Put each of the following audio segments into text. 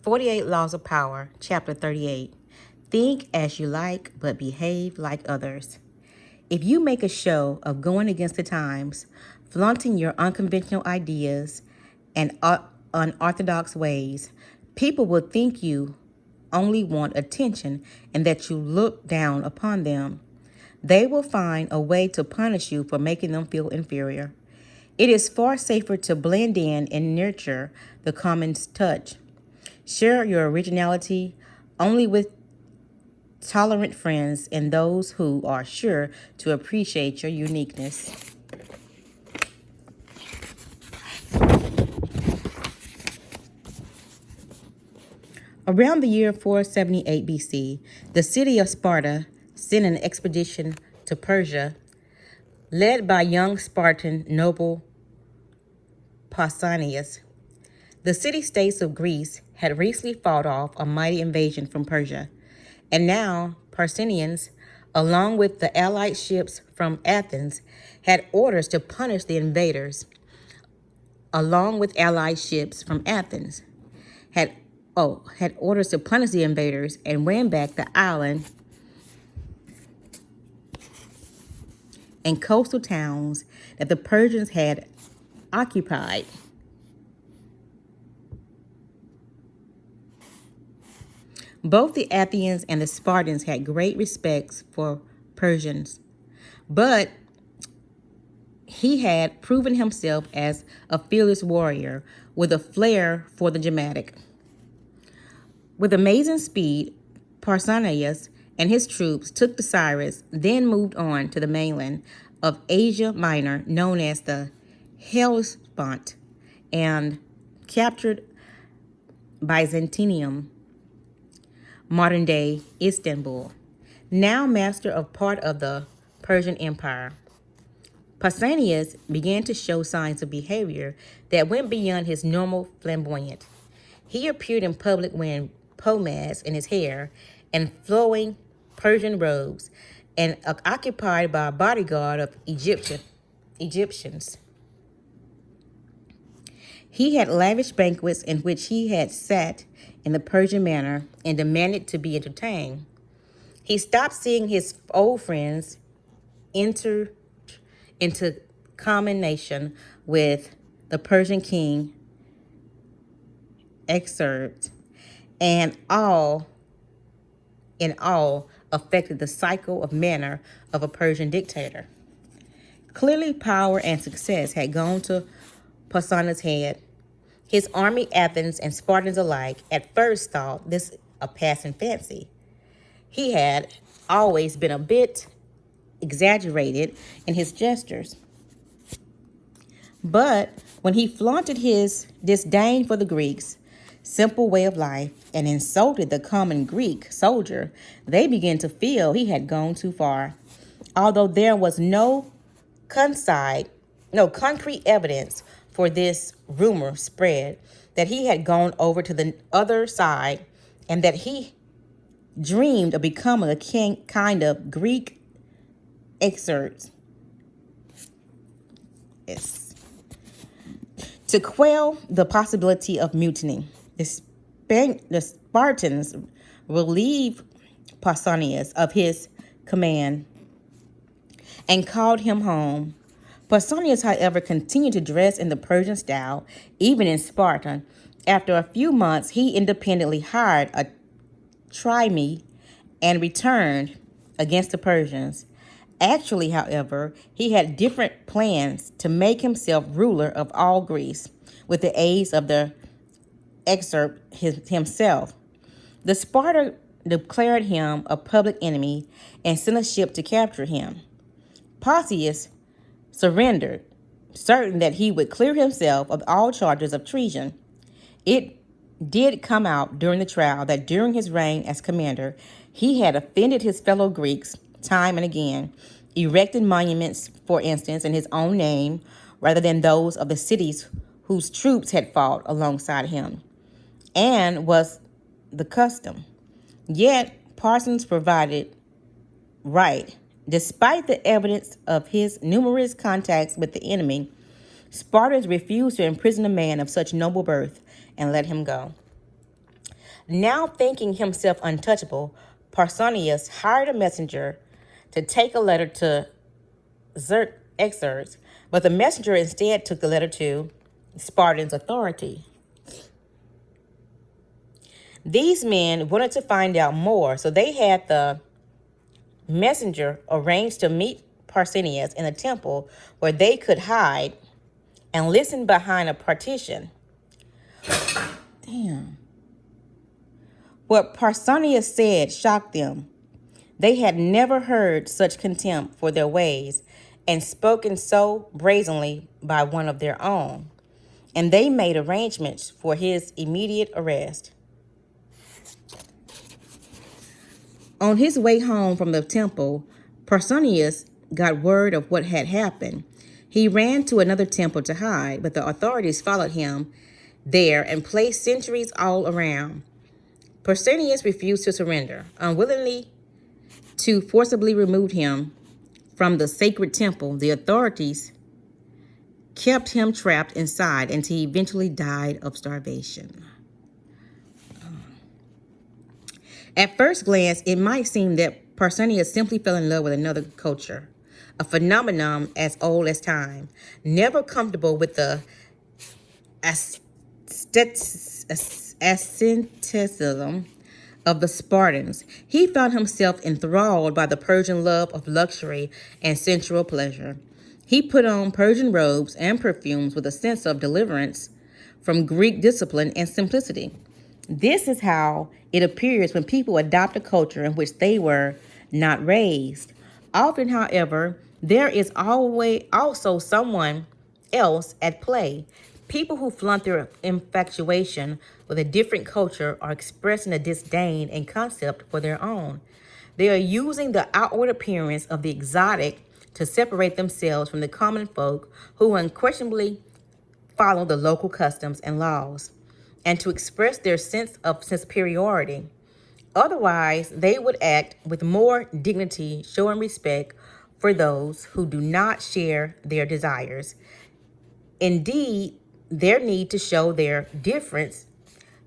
48 Laws of Power, Chapter 38. Think as you like, but behave like others. If you make a show of going against the times, flaunting your unconventional ideas and unorthodox ways, people will think you only want attention and that you look down upon them. They will find a way to punish you for making them feel inferior. It is far safer to blend in and nurture the common touch. Share your originality only with tolerant friends and those who are sure to appreciate your uniqueness. Around the year 478 BC, the city of Sparta sent an expedition to Persia, led by young Spartan noble Pausanias. The city-states of Greece had recently fought off a mighty invasion from Persia, and now Pausanias, along with the allied ships from Athens, had orders to punish the invaders. Along with allied ships from Athens, had orders to punish the invaders and win back the island and coastal towns that the Persians had occupied. Both the Athenians and the Spartans had great respect for Persians, but he had proven himself as a fearless warrior with a flair for the dramatic. With amazing speed, Pausanias and his troops took the Cyrus, then moved on to the mainland of Asia Minor, known as the Hellespont, and captured Byzantium, modern-day Istanbul, now master of part of the Persian Empire. Pausanias began to show signs of behavior that went beyond his normal flamboyant. He appeared in public wearing pomades in his hair and flowing Persian robes, and occupied by a bodyguard of Egyptians. He had lavish banquets in which he had sat in the Persian manner and demanded to be entertained. He stopped seeing his old friends enter into combination with the Persian king excerpt, and all affected the cycle of manner of a Persian dictator. Clearly, power and success had gone to Pausanias' head. His army, Athens and Spartans alike, at first thought this a passing fancy. He had always been a bit exaggerated in his gestures. But when he flaunted his disdain for the Greeks' simple way of life and insulted the common Greek soldier, they began to feel he had gone too far. Although there was no concrete evidence for this, rumor spread that he had gone over to the other side and that he dreamed of becoming a kind of Greek excerpt. Yes. To quell the possibility of mutiny, the Spartans relieved Pausanias of his command and called him home. Pausanias, however, continued to dress in the Persian style, even in Sparta. After a few months, he independently hired a trimee and returned against the Persians. Actually, however, he had different plans to make himself ruler of all Greece with the aid of the excerpt himself. The Sparta declared him a public enemy and sent a ship to capture him. Pausanias surrendered, certain that he would clear himself of all charges of treason. It did come out during the trial that during his reign as commander, he had offended his fellow Greeks time and again, erected monuments, for instance, in his own name, rather than those of the cities whose troops had fought alongside him, and was the custom. Yet Parsons provided right. Despite the evidence of his numerous contacts with the enemy, Spartans refused to imprison a man of such noble birth and let him go. Now thinking himself untouchable, Pausanias hired a messenger to take a letter to Xerxes, but the messenger instead took the letter to Spartan's authority. These men wanted to find out more, so they had the messenger arrange to meet Pausanias in a temple where they could hide and listen behind a partition. Damn. What Pausanias said shocked them. They had never heard such contempt for their ways and spoken so brazenly by one of their own, and they made arrangements for his immediate arrest. On his way home from the temple, Pausanias got word of what had happened. He ran to another temple to hide, but the authorities followed him there and placed sentries all around. Pausanias refused to surrender, unwillingly to forcibly remove him from the sacred temple. The authorities kept him trapped inside until he eventually died of starvation. At first glance, it might seem that Pausanias simply fell in love with another culture, a phenomenon as old as time. Never comfortable with the asceticism of the Spartans, he found himself enthralled by the Persian love of luxury and sensual pleasure. He put on Persian robes and perfumes with a sense of deliverance from Greek discipline and simplicity. This is how it appears when people adopt a culture in which they were not raised. Often, however, there is always also someone else at play. People who flaunt their infatuation with a different culture are expressing a disdain and concept for their own. They are using the outward appearance of the exotic to separate themselves from the common folk who unquestionably follow the local customs and laws, and to express their sense of superiority. Otherwise, they would act with more dignity, showing respect for those who do not share their desires. Indeed, their need to show their difference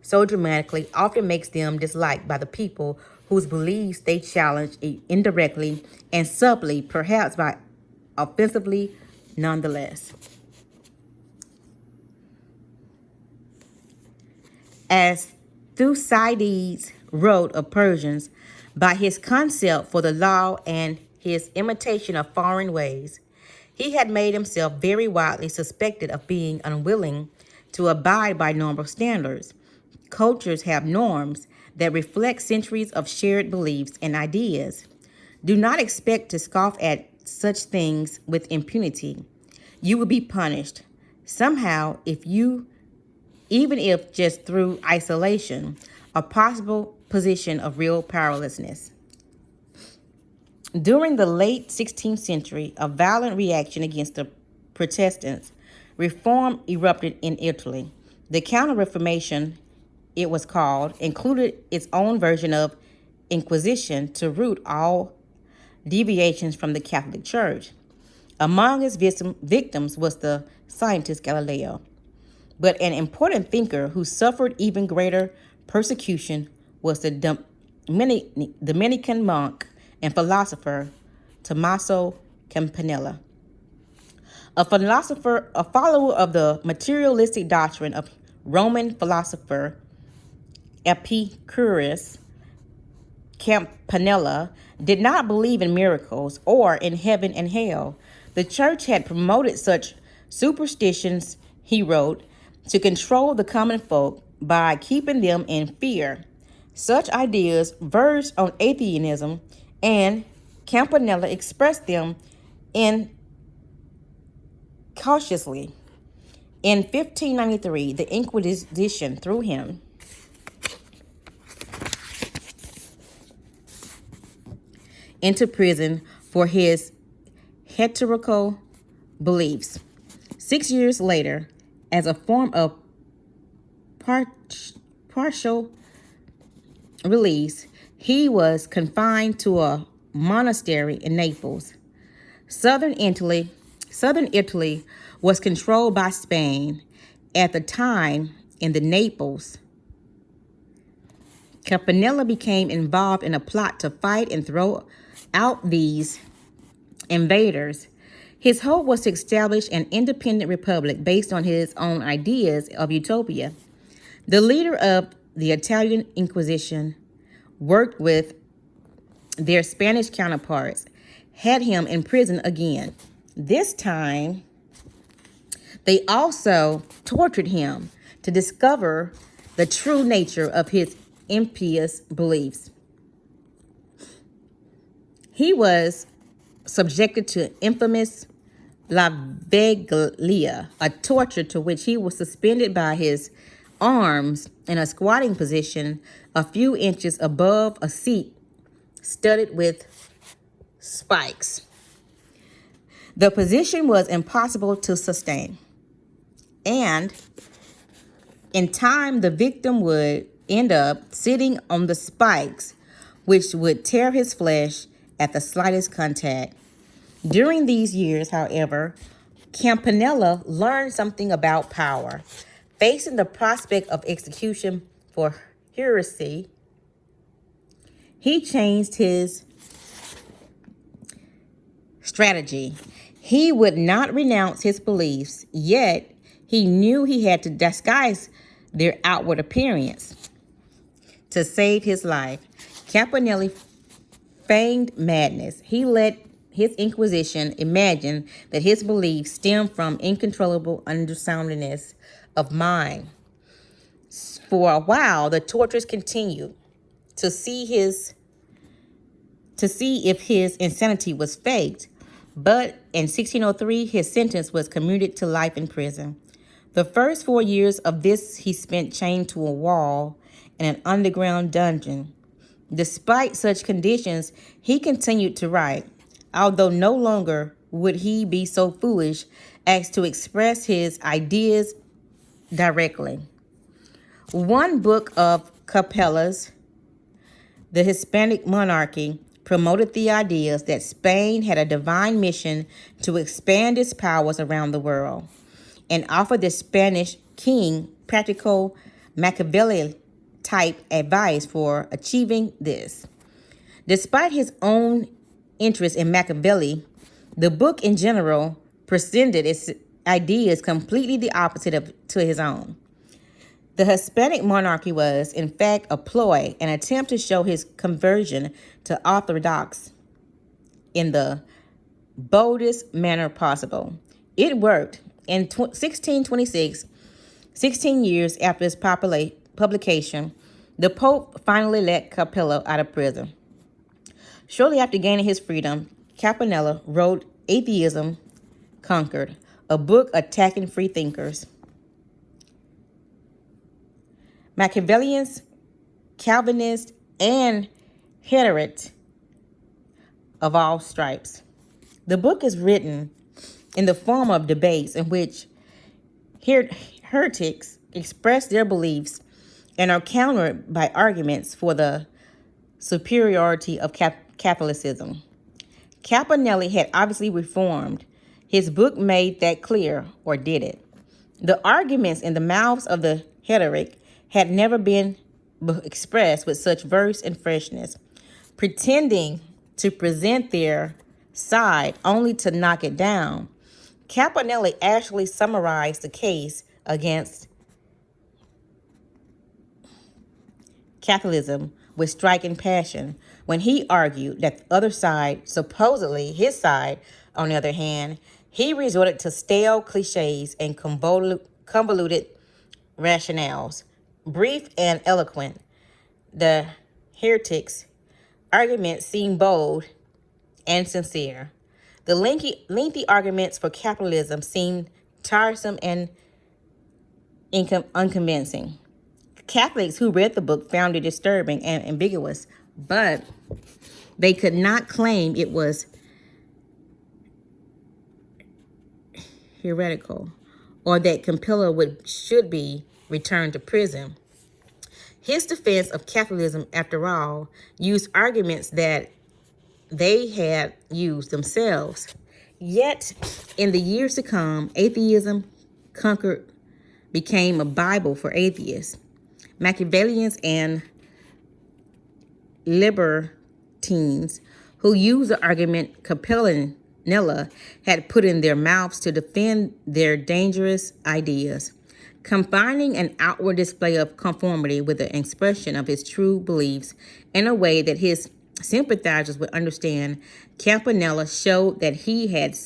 so dramatically often makes them disliked by the people whose beliefs they challenge indirectly and subtly, perhaps by offensively nonetheless. As Thucydides wrote of Persians, by his concept for the law and his imitation of foreign ways, he had made himself very widely suspected of being unwilling to abide by normal standards. Cultures have norms that reflect centuries of shared beliefs and ideas. Do not expect to scoff at such things with impunity. You will be punished somehow even if just through isolation, a possible position of real powerlessness. During the late 16th century, a violent reaction against the Protestants, reform erupted in Italy. The Counter-Reformation, it was called, included its own version of Inquisition to root all deviations from the Catholic Church. Among its victims was the scientist Galileo. But an important thinker who suffered even greater persecution was the Dominican monk and philosopher Tommaso Campanella. A follower of the materialistic doctrine of Roman philosopher Epicurus, Campanella did not believe in miracles or in heaven and hell. The church had promoted such superstitions, he wrote, to control the common folk by keeping them in fear. Such ideas verged on atheism, and Campanella expressed them cautiously. In 1593, the Inquisition threw him into prison for his heretical beliefs. 6 years later, as a form of partial release, he was confined to a monastery in Naples. Southern Italy was controlled by Spain. At the time, in the Naples, Campanella became involved in a plot to fight and throw out these invaders. His hope was to establish an independent republic based on his own ideas of utopia. The leader of the Italian Inquisition worked with their Spanish counterparts, had him in prison again. This time, they also tortured him to discover the true nature of his impious beliefs. He was subjected to infamous La Veglia, a torture to which he was suspended by his arms in a squatting position a few inches above a seat studded with spikes. The position was impossible to sustain, and in time the victim would end up sitting on the spikes, which would tear his flesh at the slightest contact. During these years, however, Campanella learned something about power. Facing the prospect of execution for heresy, he changed his strategy. He would not renounce his beliefs, yet he knew he had to disguise their outward appearance to save his life. Campanella feigned madness. He let his Inquisition imagine that his beliefs stemmed from uncontrollable unsoundness of mind. For a while, the tortures continued to see if his insanity was faked, but in 1603, his sentence was commuted to life in prison. The first 4 years of this he spent chained to a wall in an underground dungeon. Despite such conditions, he continued to write, although no longer would he be so foolish as to express his ideas directly. One book of Capella's, The Hispanic Monarchy, promoted the ideas that Spain had a divine mission to expand its powers around the world, and offered the Spanish king practical Machiavelli-type advice for achieving this. Despite his own interest in Machiavelli, the book in general presented its ideas completely the opposite to his own. The Hispanic monarchy was, in fact, a ploy, an attempt to show his conversion to orthodox in the boldest manner possible. It worked. In 1626, 16 years after its publication, the Pope finally let Capella out of prison. Shortly after gaining his freedom, Campanella wrote Atheism Conquered, a book attacking free thinkers, Machiavellians, Calvinists, and heretics of all stripes. The book is written in the form of debates in which heretics express their beliefs and are countered by arguments for the superiority of Catholicism. Campanella had obviously reformed. His book made that clear, or did it? The arguments in the mouths of the heretic had never been expressed with such verse and freshness, pretending to present their side only to knock it down. Campanella actually summarized the case against Catholicism with striking passion when he argued that the other side, supposedly his side, on the other hand, he resorted to stale cliches and convoluted rationales. Brief and eloquent, the heretic's arguments seemed bold and sincere. The lengthy arguments for capitalism seemed tiresome and unconvincing. Catholics who read the book found it disturbing and ambiguous, but they could not claim it was heretical or that Campanella should be returned to prison. His defense of Catholicism, after all, used arguments that they had used themselves. Yet, in the years to come, Atheism Conquered became a Bible for atheists, Machiavellians, and libertines who used the argument Campanella had put in their mouths to defend their dangerous ideas. Combining an outward display of conformity with the expression of his true beliefs in a way that his sympathizers would understand, Campanella showed that he had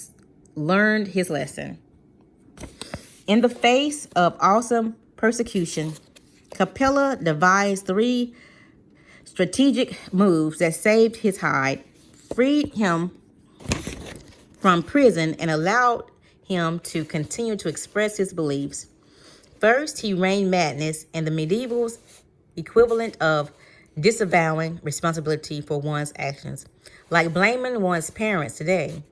learned his lesson. In the face of awesome persecution, Capella devised 3 strategic moves that saved his hide, freed him from prison, and allowed him to continue to express his beliefs. First, he reigned madness and the medieval's equivalent of disavowing responsibility for one's actions, like blaming one's parents today.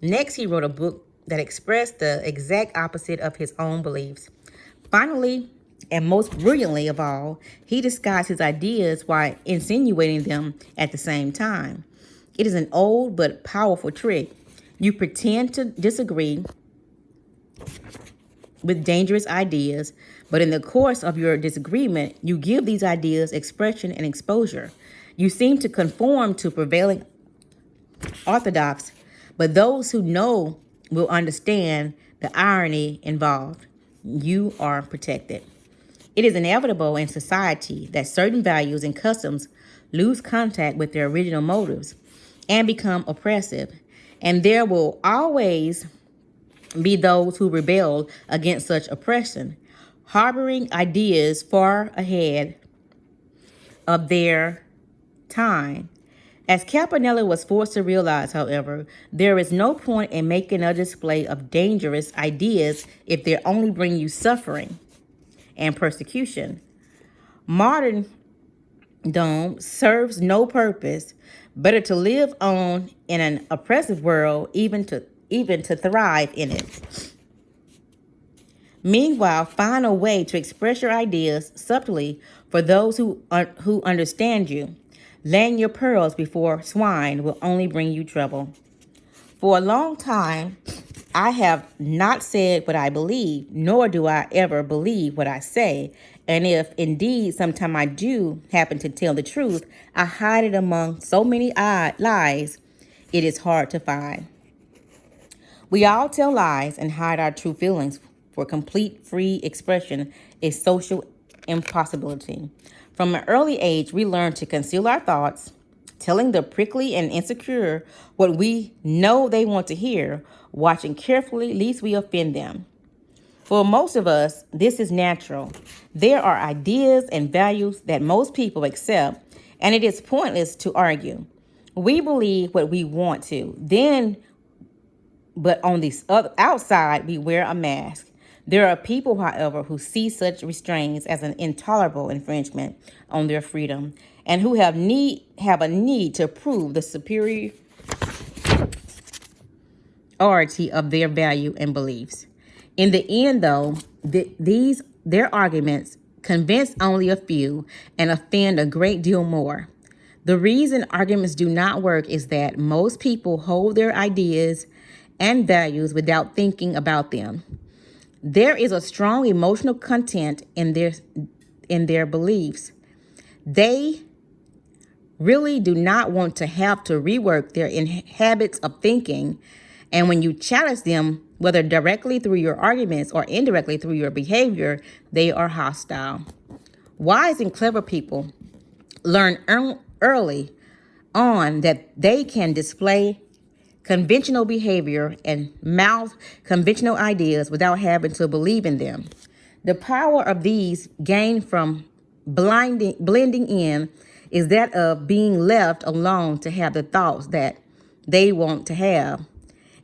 Next, he wrote a book that expressed the exact opposite of his own beliefs. Finally, and most brilliantly of all, he disguised his ideas while insinuating them at the same time. It is an old but powerful trick. You pretend to disagree with dangerous ideas, but in the course of your disagreement, you give these ideas expression and exposure. You seem to conform to prevailing orthodox, but those who know will understand the irony involved. You are protected. It is inevitable in society that certain values and customs lose contact with their original motives and become oppressive, and there will always be those who rebel against such oppression, harboring ideas far ahead of their time. As Campanella was forced to realize, however, there is no point in making a display of dangerous ideas if they only bring you suffering and persecution. Martyrdom serves no purpose. Better to live on in an oppressive world, even to thrive in it. Meanwhile, find a way to express your ideas subtly for those who understand you. Laying your pearls before swine will only bring you trouble. For a long time, I have not said what I believe, nor do I ever believe what I say. And if indeed sometime I do happen to tell the truth, I hide it among so many lies, it is hard to find. We all tell lies and hide our true feelings, for complete free expression is social impossibility. From an early age, we learn to conceal our thoughts, telling the prickly and insecure what we know they want to hear, watching carefully lest we offend them. For most of us, this is natural. There are ideas and values that most people accept, and it is pointless to argue. We believe what we want to, but on the outside, we wear a mask. There are people, however, who see such restraints as an intolerable infringement on their freedom and who have a need to prove the superiority of their value and beliefs. In the end, though, their arguments convince only a few and offend a great deal more. The reason arguments do not work is that most people hold their ideas and values without thinking about them. There is a strong emotional content in their beliefs. They really do not want to have to rework their habits of thinking, and when you challenge them, whether directly through your arguments or indirectly through your behavior, they are hostile. Wise and clever people learn early on that they can display conventional behavior and mouth conventional ideas without having to believe in them. The power of these gained from blending in is that of being left alone to have the thoughts that they want to have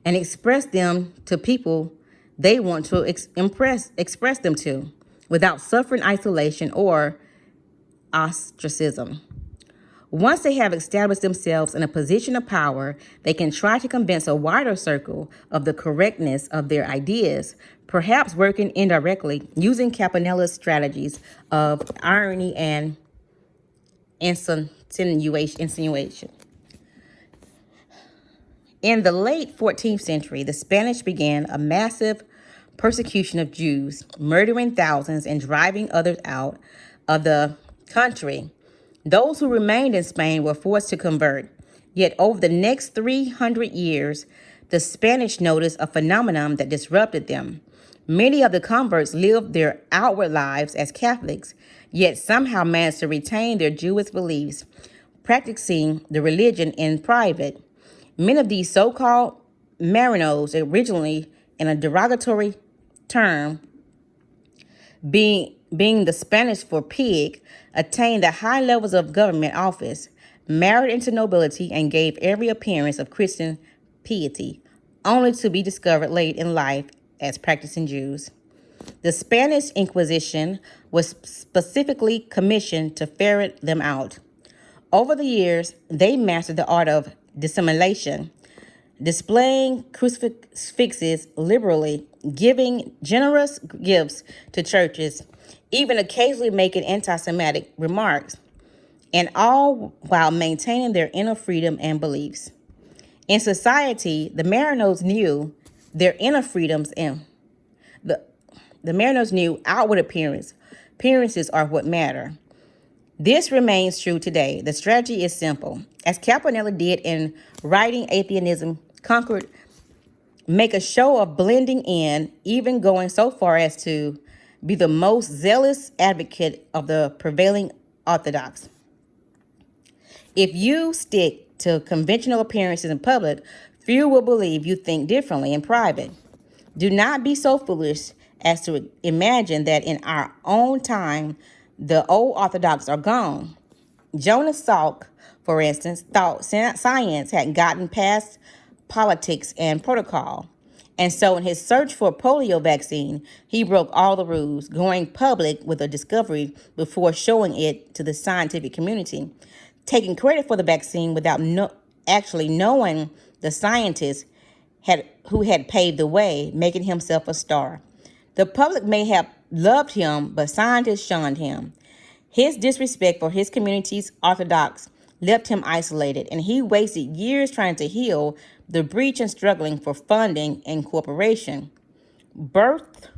and express them to people they want to express them to without suffering isolation or ostracism. Once they have established themselves in a position of power, they can try to convince a wider circle of the correctness of their ideas, perhaps working indirectly using Campanella's strategies of irony and insinuation. In the late 14th century, the Spanish began a massive persecution of Jews, murdering thousands and driving others out of the country. Those who remained in Spain were forced to convert. Yet over the next 300 years, the Spanish noticed a phenomenon that disrupted them. Many of the converts lived their outward lives as Catholics, yet somehow managed to retain their Jewish beliefs, practicing the religion in private. Many of these so-called marinos, originally in a derogatory term, being the Spanish for pig, attained the high levels of government office, married into nobility, and gave every appearance of Christian piety, only to be discovered late in life as practicing Jews. The Spanish Inquisition was specifically commissioned to ferret them out. Over the years, they mastered the art of dissimulation, displaying crucifixes liberally, giving generous gifts to churches, even occasionally making anti-Semitic remarks, and all while maintaining their inner freedom and beliefs. In society, the Marinos knew their inner freedoms and the Marinos knew outward appearances are what matter. This remains true today. The strategy is simple. As Campanella did in writing Atheism Conquered, make a show of blending in, even going so far as to be the most zealous advocate of the prevailing orthodox. If you stick to conventional appearances in public, few will believe you think differently in private. Do not be so foolish as to imagine that in our own time, the old orthodox are gone. Jonas Salk, for instance, thought science had gotten past politics and protocol. And so in his search for a polio vaccine, he broke all the rules, going public with a discovery before showing it to the scientific community, taking credit for the vaccine without actually knowing the scientist who had paved the way, making himself a star. The public may have loved him, but scientists shunned him. His disrespect for his community's orthodox left him isolated, and he wasted years trying to heal the breach and struggling for funding and cooperation. Brecht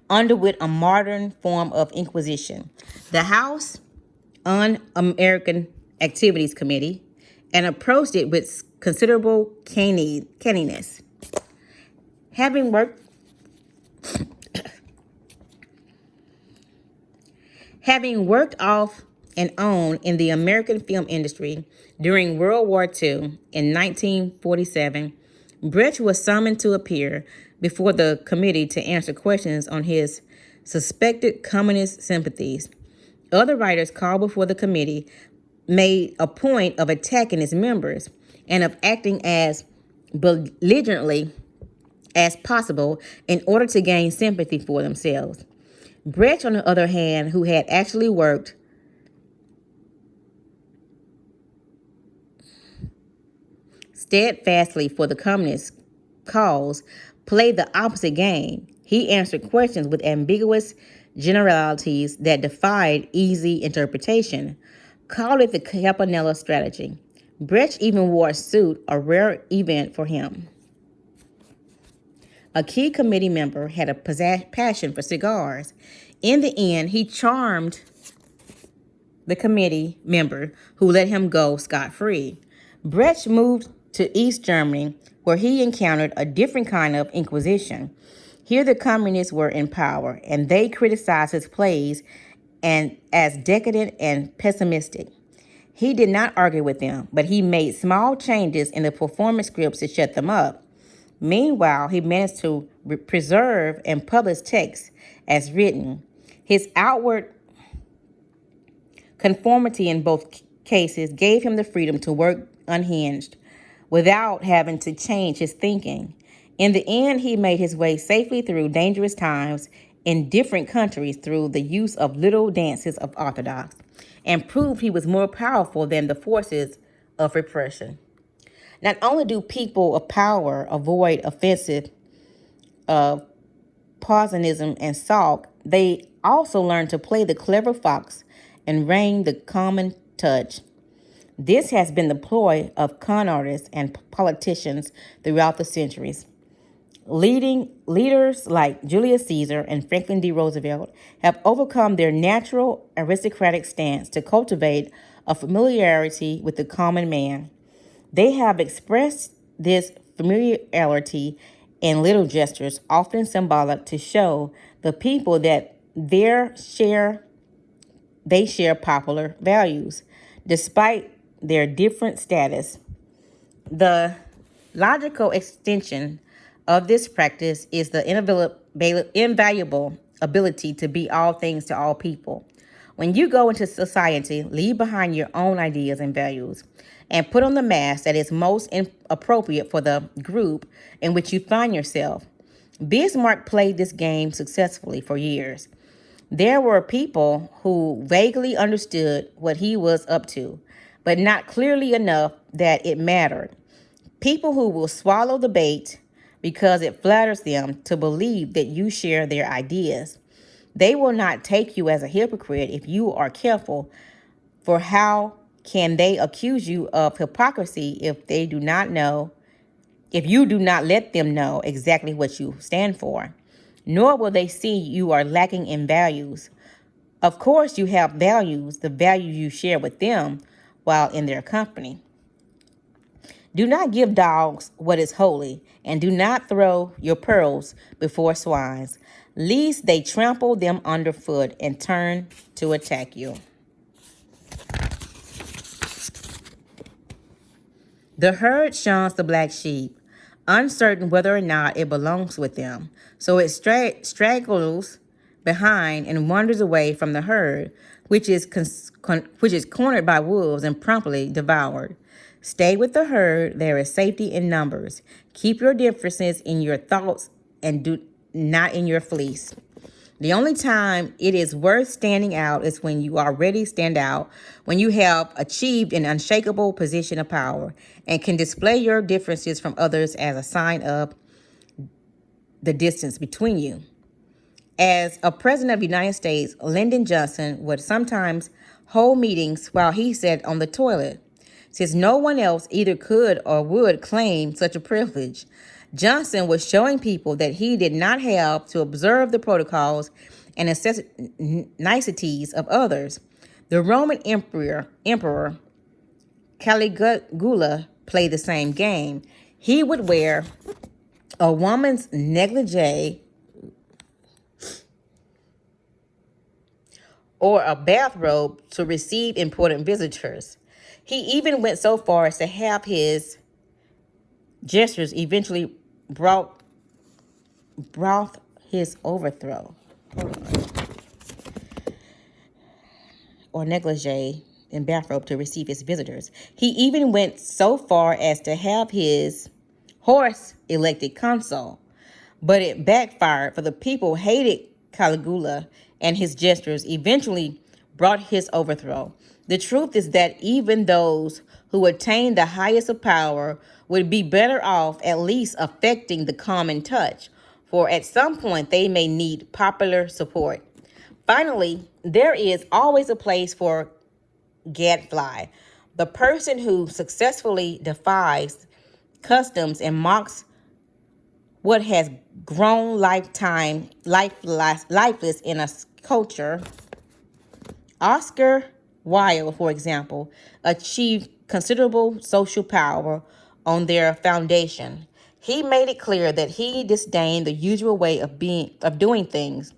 underwent a modern form of inquisition. The House Un-American Activities Committee, and approached it with considerable canniness. Having worked off and on in the American film industry during World War II in 1947, Brecht was summoned to appear before the committee to answer questions on his suspected communist sympathies. Other writers called before the committee made a point of attacking its members and of acting as belligerently as possible in order to gain sympathy for themselves. Brecht, on the other hand, who had actually worked steadfastly for the communist cause, played the opposite game. He answered questions with ambiguous generalities that defied easy interpretation, called it the Campanella strategy. Brecht even wore a suit, a rare event for him. A key committee member had a passion for cigars. In the end, he charmed the committee member who let him go scot-free. Brecht moved to East Germany, where he encountered a different kind of inquisition. Here the communists were in power, and they criticized his plays and as decadent and pessimistic. He did not argue with them, but he made small changes in the performance scripts to shut them up. Meanwhile, he managed to preserve and publish texts as written. His outward conformity in both cases gave him the freedom to work unhinged without having to change his thinking. In the end, he made his way safely through dangerous times in different countries through the use of little dances of orthodox, and proved he was more powerful than the forces of repression. Not only do people of power avoid offensive partisanism and sulk, they also learn to play the clever fox and rein the common touch. This has been the ploy of con artists and politicians throughout the centuries. Leading leaders like Julius Caesar and Franklin D. Roosevelt have overcome their natural aristocratic stance to cultivate a familiarity with the common man. They have expressed this familiarity in little gestures, often symbolic, to show the people that they share popular values, despite their different status. The logical extension of this practice is the invaluable ability to be all things to all people. When you go into society, leave behind your own ideas and values and put on the mask that is most appropriate for the group in which you find yourself. Bismarck played this game successfully for years. There were people who vaguely understood what he was up to, but not clearly enough that it mattered. People who will swallow the bait because it flatters them to believe that you share their ideas. They will not take you as a hypocrite if you are careful, for how can they accuse you of hypocrisy if you do not let them know exactly what you stand for? Nor will they see you are lacking in values. Of course, you have values, the values you share with them while in their company. Do not give dogs what is holy, and do not throw your pearls before swines, lest they trample them underfoot and turn to attack you. The herd shuns the black sheep, uncertain whether or not it belongs with them. So it straggles behind and wanders away from the herd, which is cornered by wolves and promptly devoured. Stay with the herd. There is safety in numbers. Keep your differences in your thoughts and do not in your fleece. The only time it is worth standing out is when you already stand out, when you have achieved an unshakable position of power and can display your differences from others as a sign of the distance between you. As a president of the United States, Lyndon Johnson would sometimes hold meetings while he sat on the toilet. Since no one else either could or would claim such a privilege, Johnson was showing people that he did not have to observe the protocols and niceties of others. The Roman Emperor Caligula played the same game. He would wear a woman's negligee or a bathrobe to receive important visitors. He even went so far as to have his gestures eventually brought his overthrow. Or negligee and bathrobe to receive his visitors. He even went so far as to have his horse elected consul. But it backfired, for the people hated Caligula, and his gestures eventually brought his overthrow. The truth is that even those who attain the highest of power would be better off at least affecting the common touch, for at some point they may need popular support. Finally, there is always a place for gadfly, the person who successfully defies customs and mocks what has grown lifeless in a culture. Oscar Wilde, for example, achieved considerable social power on their foundation. He made it clear that he disdained the usual way of doing things,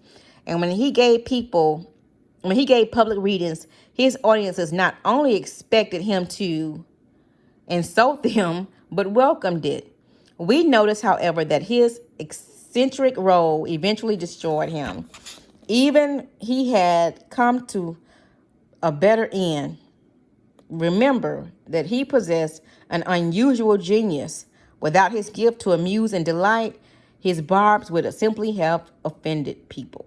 and when he gave public readings, his audiences not only expected him to insult them, but welcomed it. We notice, however, that his eccentric role eventually destroyed him. Even he had come to a better end. Remember that he possessed an unusual genius. Without his gift to amuse and delight, his barbs would simply have offended people.